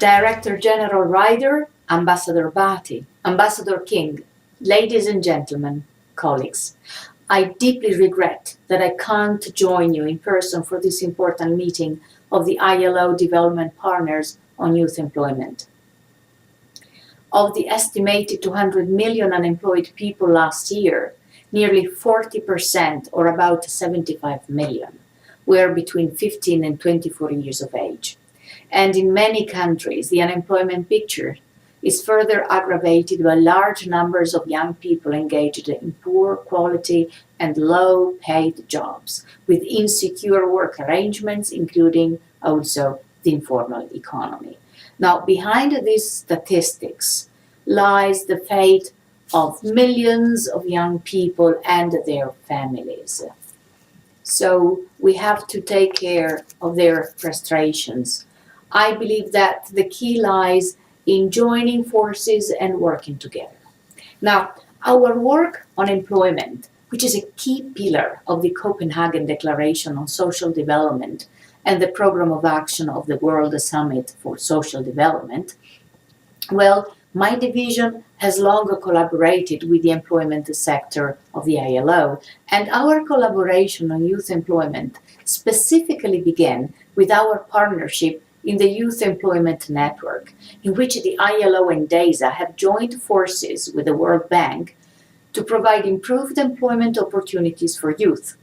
Director General Ryder, Ambassador Bhatti, Ambassador King, ladies and gentlemen, colleagues, I deeply regret that I can't join you in person for this important meeting of the ILO Development Partners on Youth Employment. Of the estimated 200 million unemployed people last year, nearly 40%, or about 75 million, were between 15 and 24 years of age. And in many countries, the unemployment picture is further aggravated by large numbers of young people engaged in poor quality and low-paid jobs, with insecure work arrangements, including also the informal economy. Now, behind these statistics lies the fate of millions of young people and their families. So we have to take care of their frustrations. I believe that the key lies in joining forces and working together. Now, our work on employment, which is a key pillar of the Copenhagen Declaration on Social Development and the Program of Action of the World Summit for Social Development, well, my division has long collaborated with the employment sector of the ILO, and our collaboration on youth employment specifically began with our partnership in the Youth Employment Network, in which the ILO and UNDESA have joined forces with the World Bank to provide improved employment opportunities for youth.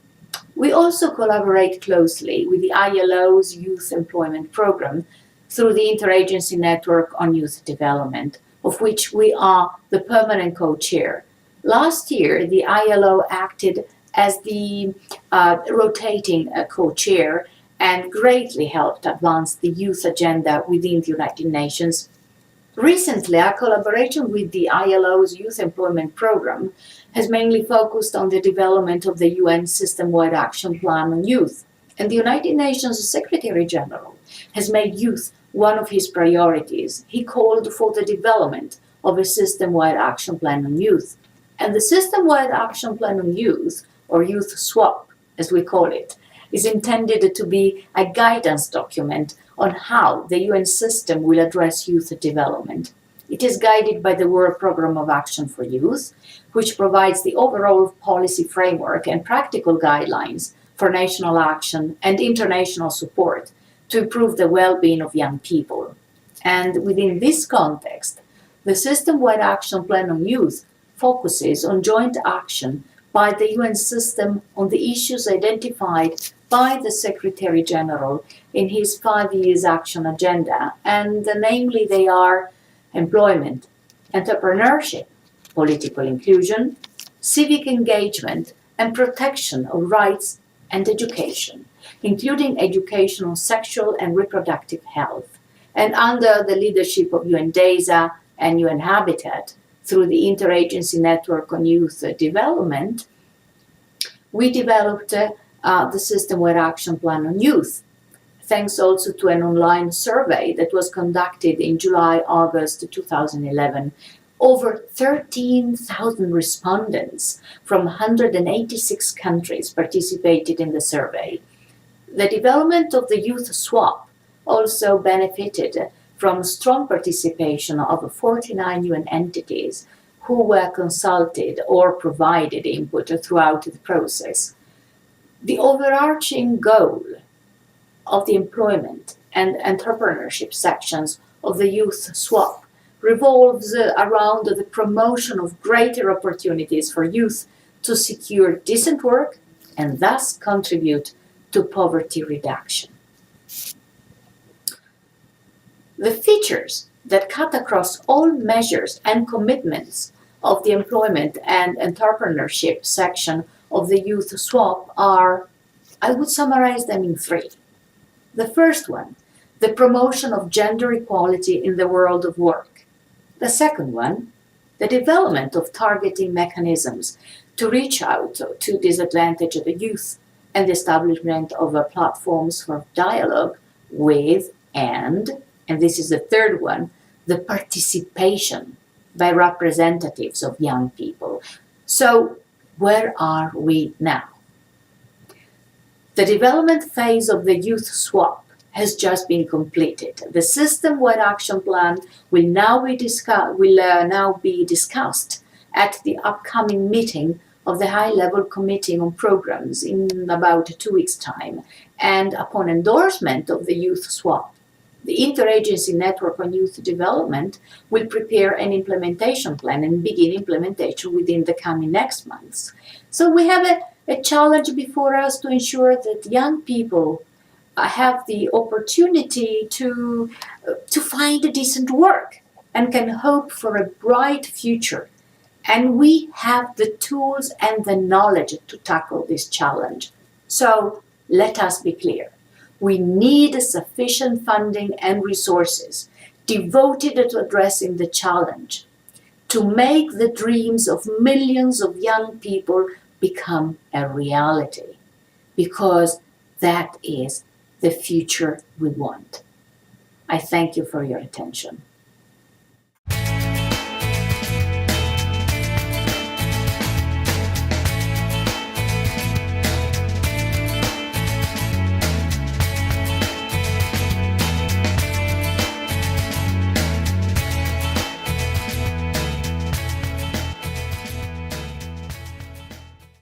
We also collaborate closely with the ILO's Youth Employment Program through the Interagency Network on Youth Development, of which we are the permanent co-chair. Last year, the ILO acted as the rotating co-chair and greatly helped advance the youth agenda within the United Nations. Recently, our collaboration with the ILO's Youth Employment Program has mainly focused on the development of the UN System-Wide Action Plan on Youth, and the United Nations Secretary General has made youth one of his priorities. He called for the development of a system-wide action plan on youth. And the system-wide action plan on youth, or Youth Swap, as we call it, is intended to be a guidance document on how the UN system will address youth development. It is guided by the World Programme of Action for Youth, which provides the overall policy framework and practical guidelines for national action and international support to improve the well-being of young people. And within this context, the System-Wide Action Plan on Youth focuses on joint action by the UN system on the issues identified by the Secretary General in his 5 years action agenda, and namely they are employment, entrepreneurship, political inclusion, civic engagement, and protection of rights and education, including education on sexual and reproductive health. And under the leadership of UNDESA and UN Habitat, through the Interagency Network on Youth Development, we developed the System-Wide Action Plan on Youth, thanks also to an online survey that was conducted in July-August 2011. Over 13,000 respondents from 186 countries participated in the survey. The development of the Youth Swap also benefited from strong participation of 49 UN entities who were consulted or provided input throughout the process. The overarching goal of the employment and entrepreneurship sections of the Youth Swap revolves around the promotion of greater opportunities for youth to secure decent work and thus contribute to poverty reduction. The features that cut across all measures and commitments of the employment and entrepreneurship section of the Youth Swap are, I would summarize them in 3. The first one, the promotion of gender equality in the world of work. The second one, the development of targeting mechanisms to reach out to disadvantaged youth and the establishment of platforms for dialogue with and this is the third one, the participation by representatives of young people. So where are we now? The development phase of the Youth Swap has just been completed. The system-wide action plan will now be discussed at the upcoming meeting of the high-level committee on programs in about 2 weeks' time, and upon endorsement of the youth swap, the interagency network on youth development will prepare an implementation plan and begin implementation within the coming next months. So we have a challenge before us to ensure that young people have the opportunity to find a decent work and can hope for a bright future. And we have the tools and the knowledge to tackle this challenge. So let us be clear. We need sufficient funding and resources devoted to addressing the challenge, to make the dreams of millions of young people become a reality, because that is the future we want. I thank you for your attention.